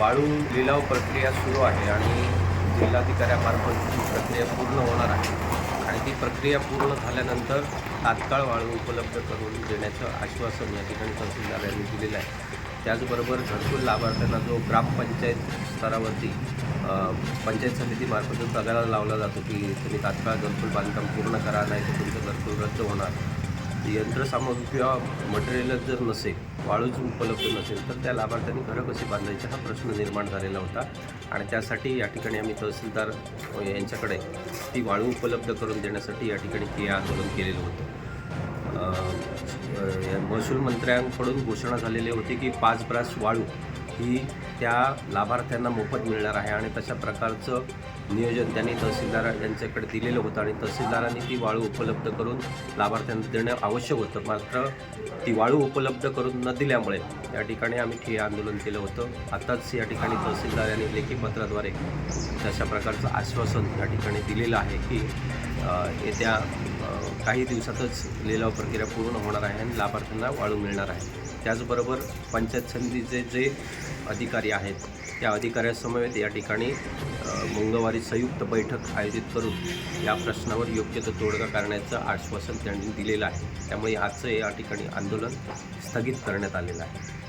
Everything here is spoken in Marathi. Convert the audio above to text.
वाळू लिलाव प्रक्रिया सुरू आहे आणि जिल्हाधिकाऱ्यामार्फत ही प्रक्रिया पूर्ण होणार आहे आणि ती प्रक्रिया पूर्ण झाल्यानंतर तात्काळ वाळू उपलब्ध करून देण्याचं आश्वासन या ठिकाणी तहसीलदार यांनी दिलेलं आहे। त्याचबरोबर घरकुल लाभार्थ्यांना जो ग्रामपंचायत स्तरावरती पंचायत समितीमार्फत जो तगादा लावला जातो की तुम्ही तात्काळ घरकुल बांधकाम पूर्ण करा, नाही तर तुमचं घरकुल रद्द होणार। यंत्रसामुग्री किंवा मटेरियलच जर नसेल, वाळूच उपलब्ध नसेल तर त्या लाभार्थ्यांनी घरं कशी बांधायची हा प्रश्न निर्माण झालेला होता आणि त्यासाठी या ठिकाणी आम्ही तहसीलदार यांच्याकडे ती वाळू उपलब्ध करून देण्यासाठी या ठिकाणी ठिय्या आंदोलन केलेलं होतं। महसूल मंत्र्यांकडून घोषणा झालेली होती की 5 ब्रास वाळू ही त्या लाभार्थ्यांना मोफत मिळणार आहे आणि तशा प्रकारचं नियोजन त्यांनी तहसीलदार यांच्याकडे दिलेलं होतं आणि तहसीलदारांनी ती वाळू उपलब्ध करून लाभार्थ्यांना देणं आवश्यक होतं। मात्र ती वाळू उपलब्ध करून न दिल्यामुळे या ठिकाणी आम्ही ठिय्या आंदोलन केलं होतं। आताच या ठिकाणी तहसीलदार यांनी लेखी पत्राद्वारे तशा प्रकारचं आश्वासन या ठिकाणी दिलेलं आहे की येत्या काही दिवसातच लिलाव प्रक्रिया पूर्ण होणार आहे आणि लाभार्थ्यांना वाळू मिळणार आहे। त्याचबरोबर पंचायत समितीचे जे अधिकारी आहेत त्या अधिकाऱ्यांसमवेत या ठिकाणी मंगळवारी संयुक्त बैठक आयोजित करून या प्रश्नावर योग्य तो तोडगा करण्याचं आश्वासन त्यांनी दिलेलं आहे। त्यामुळे आजचं या ठिकाणी आंदोलन स्थगित करण्यात आलेलं आहे।